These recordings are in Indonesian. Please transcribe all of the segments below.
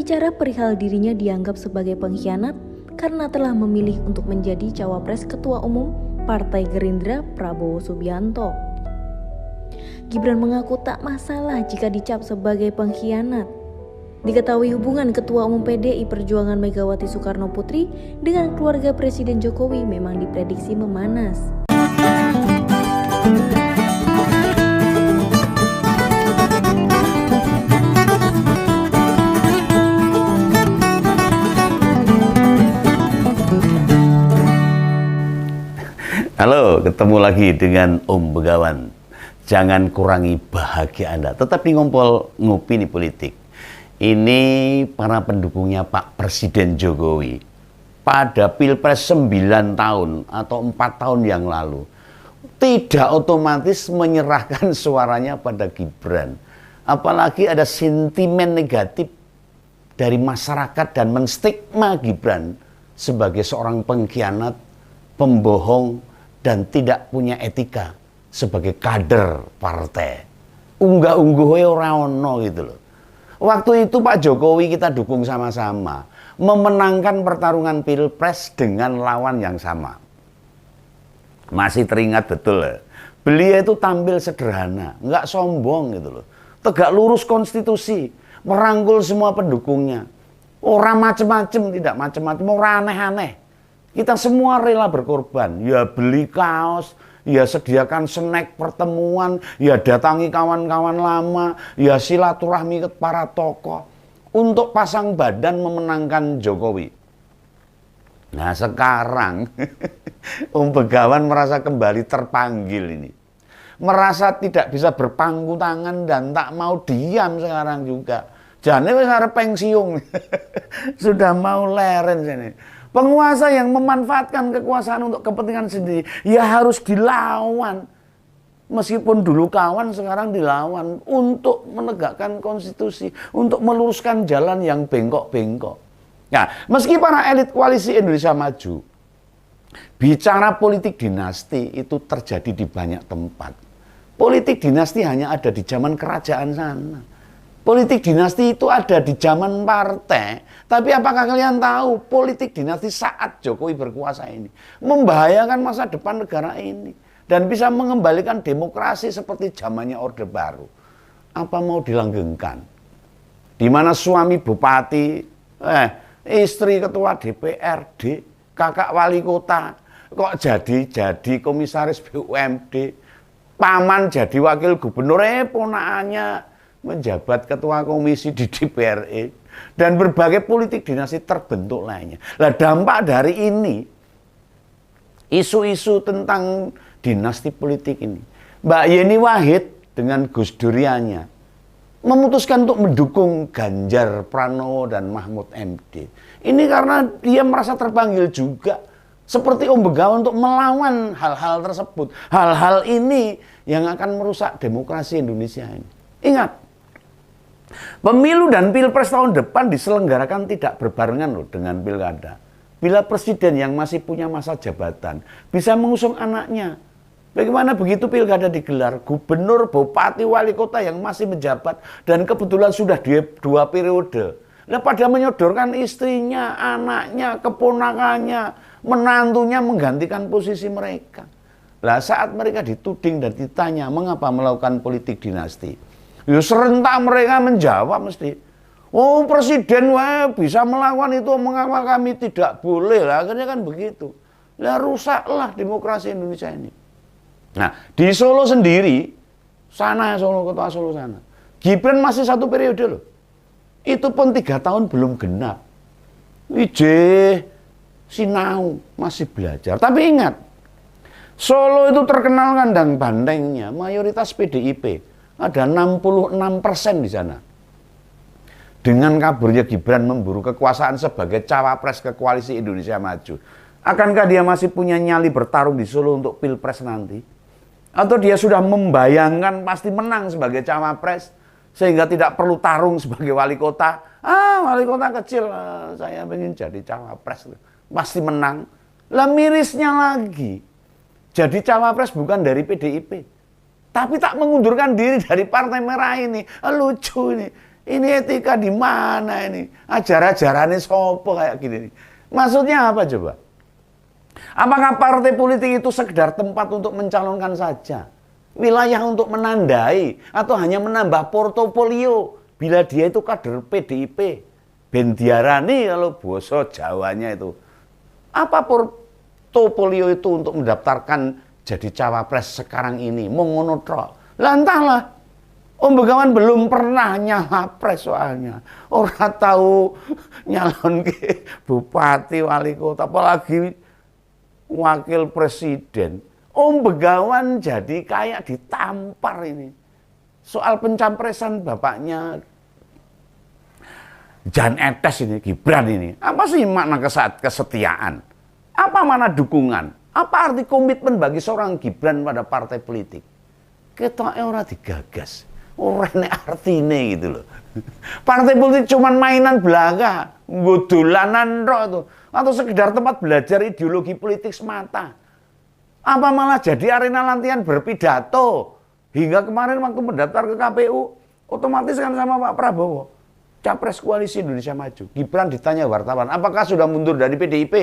berbicara perihal dirinya dianggap sebagai pengkhianat karena telah memilih untuk menjadi cawapres Ketua Umum Partai Gerindra Prabowo Subianto. Gibran mengaku tak masalah jika dicap sebagai pengkhianat. Diketahui hubungan Ketua Umum PDI Perjuangan Megawati Soekarno Putri dengan keluarga Presiden Jokowi memang diprediksi memanas. Halo, ketemu lagi dengan Om Begawan. Jangan kurangi bahagia Anda. Tetap di Ngompol Ngopini Politik. Ini para pendukungnya Pak Presiden Jokowi. Pada Pilpres 9 tahun atau 4 tahun yang lalu, tidak otomatis menyerahkan suaranya pada Gibran. Apalagi ada sentimen negatif dari masyarakat dan menstigma Gibran sebagai seorang pengkhianat, pembohong, dan tidak punya etika sebagai kader partai. Unggah-ungguh ora ono gitu loh. Waktu itu Pak Jokowi kita dukung sama-sama, memenangkan pertarungan Pilpres dengan lawan yang sama. Masih teringat betul ya. Beliau itu tampil sederhana, nggak sombong gitu loh. Tegak lurus konstitusi, merangkul semua pendukungnya. Orang macem-macem, tidak macem-macem, orang aneh-aneh. Kita semua rela berkorban, ya beli kaos, ya sediakan snack pertemuan, ya datangi kawan-kawan lama, ya silaturahmi ke para tokoh untuk pasang badan memenangkan Jokowi. Nah sekarang Om Begawan merasa kembali terpanggil ini. Merasa tidak bisa berpangku tangan dan tak mau diam sekarang juga. Jane wis arep pensiun. Sudah mau leren sini. Penguasa yang memanfaatkan kekuasaan untuk kepentingan sendiri, ya harus dilawan. Meskipun dulu kawan, sekarang dilawan untuk menegakkan konstitusi, untuk meluruskan jalan yang bengkok-bengkok. Nah, meski para elit koalisi Indonesia Maju, bicara politik dinasti itu terjadi di banyak tempat. Politik dinasti hanya ada di zaman kerajaan sana. Politik dinasti itu ada di zaman partai. Tapi apakah kalian tahu politik dinasti saat Jokowi berkuasa ini membahayakan masa depan negara ini dan bisa mengembalikan demokrasi seperti zamannya Orde Baru? Apa mau dilanggengkan? Di mana suami bupati, istri ketua DPRD, kakak wali kota kok jadi komisaris BUMD, paman jadi wakil gubernur, ponakannya menjabat ketua komisi di DPRD, dan berbagai politik dinasti terbentuk lainnya. Nah, dampak dari ini, isu-isu tentang dinasti politik ini, Mbak Yeni Wahid dengan Gus Duriannya memutuskan untuk mendukung Ganjar Pranowo dan Mahfud MD. Ini karena dia merasa terpanggil juga, seperti Om Begawan, untuk melawan hal-hal tersebut. Hal-hal ini yang akan merusak demokrasi Indonesia ini. Ingat, pemilu dan pilpres tahun depan diselenggarakan tidak berbarengan loh dengan pilkada. Bila presiden yang masih punya masa jabatan bisa mengusung anaknya, bagaimana begitu pilkada digelar? Gubernur, bupati, wali kota yang masih menjabat dan kebetulan sudah dua periode, nah, pada menyodorkan istrinya, anaknya, keponakannya, menantunya menggantikan posisi mereka. Lah saat mereka dituding dan ditanya mengapa melakukan politik dinasti, ya serentak mereka menjawab mesti, oh presiden bisa melakukan itu, mengapa kami tidak boleh? Lah akhirnya kan begitu. Lah rusaklah demokrasi Indonesia ini. Nah di Solo sendiri, sana Solo, kota Solo sana, Gibran masih 1 periode loh. Itu pun 3 tahun belum genap. Sinau masih belajar. Tapi ingat, Solo itu terkenal kandang bantengnya, mayoritas PDIP. Ada 66% di sana. Dengan kaburnya Gibran memburu kekuasaan sebagai cawapres ke koalisi Indonesia Maju, akankah dia masih punya nyali bertarung di Solo untuk pilpres nanti? Atau dia sudah membayangkan pasti menang sebagai cawapres sehingga tidak perlu tarung sebagai wali kota? Wali kota kecil, saya ingin jadi cawapres, pasti menang. Lah mirisnya lagi, jadi cawapres bukan dari PDIP, tapi tak mengundurkan diri dari Partai Merah ini. Lucu ini. Ini etika di mana ini? Ajar-ajarannya sopo kayak gini nih. Maksudnya apa coba? Apakah partai politik itu sekedar tempat untuk mencalonkan saja? Wilayah untuk menandai atau hanya menambah portofolio bila dia itu kader PDIP? Ben diarani kalau boso Jawanya itu. Apa portofolio itu untuk mendaftarkan jadi cawapres sekarang ini? Mongono tok. Lah entahlah. Om Begawan belum pernah nyapres soalnya. Orang tahu nyalon ke bupati, wali kota, apalagi wakil presiden. Om Begawan jadi kayak ditampar ini. Soal pencapresan bapaknya Jan Etes ini, Gibran ini. Apa sih makna kesetiaan? Apa mana dukungan? Apa arti komitmen bagi seorang Gibran pada partai politik? Ketoknya ora digagas. Ora nek artine gitu loh. Partai politik cuman mainan belaka, godolanan tok itu, atau sekedar tempat belajar ideologi politik semata. Apa malah jadi arena latihan berpidato? Hingga kemarin waktu mendaftar ke KPU, otomatis kan sama Pak Prabowo, Capres Koalisi Indonesia Maju. Gibran ditanya wartawan, apakah sudah mundur dari PDIP?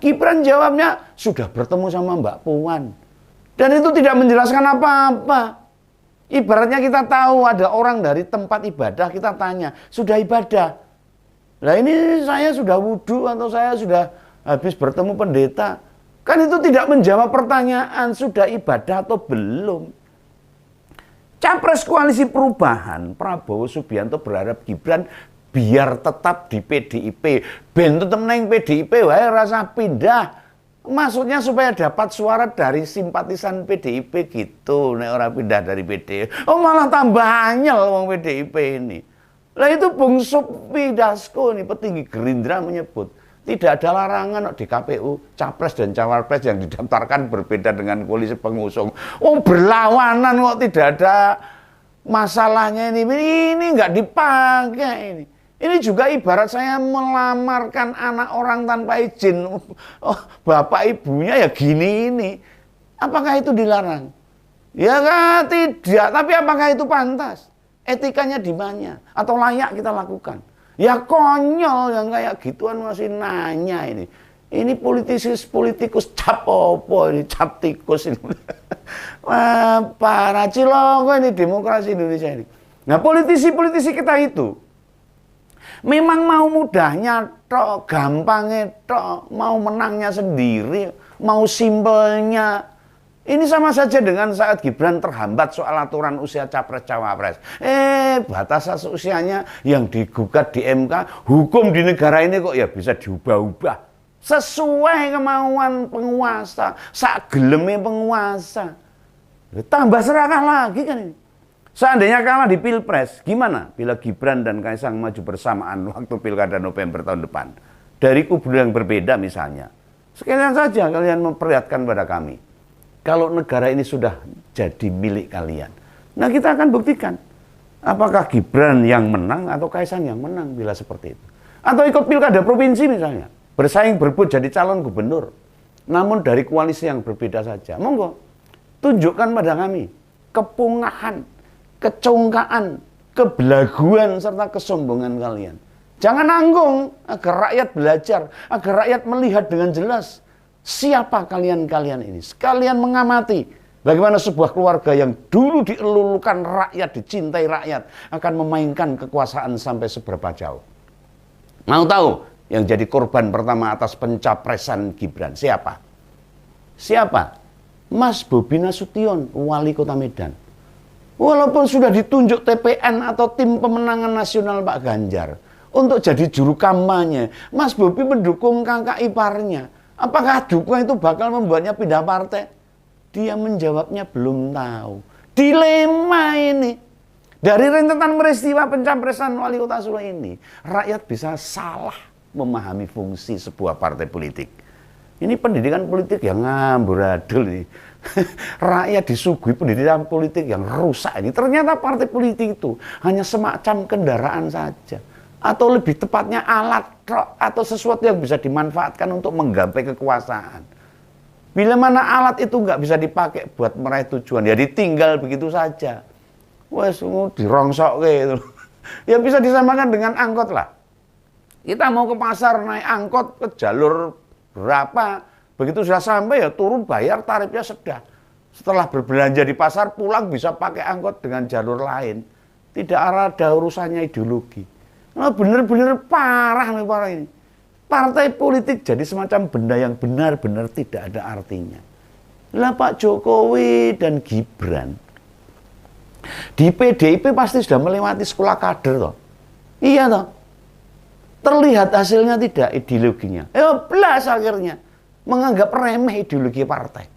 Gibran jawabnya, sudah bertemu sama Mbak Puan. Dan itu tidak menjelaskan apa-apa. Ibaratnya kita tahu ada orang dari tempat ibadah, kita tanya, sudah ibadah? Lah ini saya sudah wudhu atau saya sudah habis bertemu pendeta. Kan itu tidak menjawab pertanyaan, sudah ibadah atau belum. Capres Koalisi Perubahan, Prabowo Subianto berharap Gibran biar tetap di PDIP. Ben tetap neng PDIP, wae rasa pindah. Maksudnya supaya dapat suara dari simpatisan PDIP gitu, nek orang pindah dari PDIP. Oh malah tambah anyel wong PDIP ini. Lah itu Bung Supmi Dasko nih, petinggi Gerindra menyebut tidak ada larangan di KPU capres dan cawapres yang didaftarkan berbeda dengan koalisi pengusung. Oh berlawanan kok tidak ada masalahnya ini nggak dipakai ini. Ini juga ibarat saya melamarkan anak orang tanpa izin. Oh, bapak ibunya ya gini ini. Apakah itu dilarang? Ya kan tidak. Tapi apakah itu pantas? Etikanya di mana? Atau layak kita lakukan? Ya konyol yang kayak gituan masih nanya ini. Ini politikus cap opo ini, cap tikus ini. Wah, para ciloko ini demokrasi Indonesia ini. Nah politisi-politisi kita itu memang mau mudahnya tok, gampangnya tok, mau menangnya sendiri, mau simpelnya. Ini sama saja dengan saat Gibran terhambat soal aturan usia capres-cawapres. Batas usianya yang digugat di MK, hukum di negara ini kok ya bisa diubah-ubah. Sesuai kemauan penguasa, sak geleme penguasa. Tambah serakah lagi kan ini. Seandainya kalah di Pilpres, gimana bila Gibran dan Kaisang maju bersamaan waktu Pilkada November tahun depan? Dari kubu yang berbeda misalnya. Sekalian saja kalian memperlihatkan pada kami. Kalau negara ini sudah jadi milik kalian. Nah kita akan buktikan. Apakah Gibran yang menang atau Kaisang yang menang bila seperti itu. Atau ikut Pilkada Provinsi misalnya. Bersaing berebut jadi calon gubernur. Namun dari koalisi yang berbeda saja. Monggo, tunjukkan pada kami kepungahan, kecongkaan, kebelaguan, serta kesombongan kalian. Jangan nanggung agar rakyat belajar, agar rakyat melihat dengan jelas siapa kalian-kalian ini. Sekalian mengamati bagaimana sebuah keluarga yang dulu dielulukan rakyat, dicintai rakyat, akan memainkan kekuasaan sampai seberapa jauh. Mau tahu yang jadi korban pertama atas pencapresan Gibran? Siapa? Siapa? Mas Bobi Nasution, wali kota Medan. Walaupun sudah ditunjuk TPN atau tim pemenangan nasional Pak Ganjar untuk jadi juru kampanye, Mas Bobi mendukung kakak iparnya. Apakah dukungan itu bakal membuatnya pindah partai? Dia menjawabnya belum tahu. Dilema ini. Dari rentetan peristiwa pencapresan wali kota Solo ini, rakyat bisa salah memahami fungsi sebuah partai politik. Ini pendidikan politik yang ngamburadul nih. Rakyat disuguhi pendidikan politik yang rusak ini. Ternyata partai politik itu hanya semacam kendaraan saja. Atau lebih tepatnya alat atau sesuatu yang bisa dimanfaatkan untuk menggapai kekuasaan. Bila mana alat itu nggak bisa dipakai buat meraih tujuan, ya ditinggal begitu saja. Wes dirongsok gitu. Ya bisa disamakan dengan angkot lah. Kita mau ke pasar naik angkot ke jalur berapa, begitu sudah sampai ya turun bayar tarifnya sudah. Setelah berbelanja di pasar pulang bisa pakai angkot dengan jalur lain. Tidak ada urusannya ideologi. Nah, benar-benar parah nih para ini. Partai politik jadi semacam benda yang benar-benar tidak ada artinya. Lah Pak Jokowi dan Gibran di PDIP pasti sudah melewati sekolah kader toh. Iya toh. Terlihat hasilnya tidak ideologinya. Belas akhirnya menganggap remeh ideologi partai.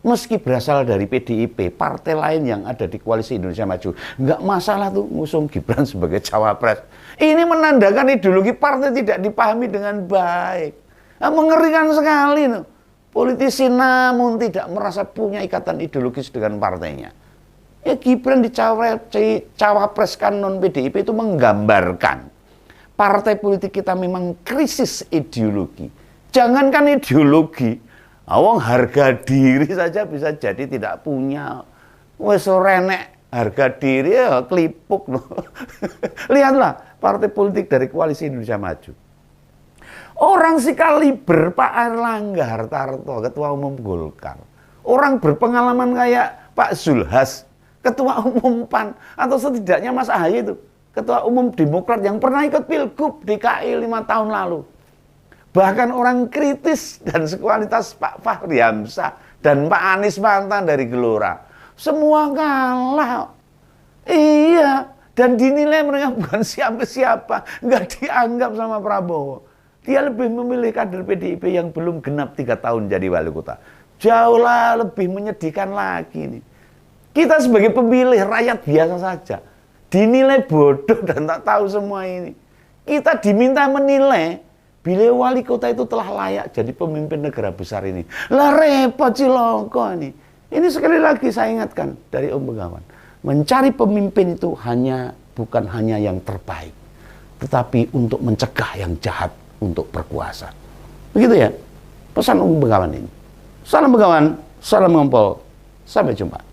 Meski berasal dari PDIP, partai lain yang ada di Koalisi Indonesia Maju, nggak masalah tuh ngusung Gibran sebagai cawapres. Ini menandakan ideologi partai tidak dipahami dengan baik. Nah, mengerikan sekali tuh. Politisi namun tidak merasa punya ikatan ideologis dengan partainya. Ya Gibran di cawapreskan non PDIP itu menggambarkan partai politik kita memang krisis ideologi. Jangankan ideologi, awang harga diri saja bisa jadi tidak punya. Wes renek harga diri ya kelipuk loh. Lihatlah partai politik dari Koalisi Indonesia Maju. Orang sekaliber Pak Airlangga Hartarto, Ketua Umum Golkar. Orang berpengalaman kayak Pak Zulhas, Ketua Umum PAN, atau setidaknya Mas Ahaye itu, Ketua Umum Demokrat yang pernah ikut Pilgub DKI 5 tahun lalu. Bahkan orang kritis dan sekualitas Pak Fahri Hamzah dan Pak Anies mantan dari Gelora. Semua kalah. Iya, dan dinilai mereka bukan siapa-siapa, nggak dianggap sama Prabowo. Dia lebih memilih kader PDIP yang belum genap 3 tahun jadi wali kota. Jauhlah lebih menyedihkan lagi nih. Kita sebagai pemilih rakyat biasa saja dinilai bodoh dan tak tahu semua ini. Kita diminta menilai beliau wali kota itu telah layak jadi pemimpin negara besar ini. Lah repot ciloko ini. Ini sekali lagi saya ingatkan dari Om Begawan. Mencari pemimpin itu bukan hanya yang terbaik, tetapi untuk mencegah yang jahat untuk berkuasa. Begitu ya pesan Om Begawan ini. Salam Begawan, salam ngompol. Sampai jumpa.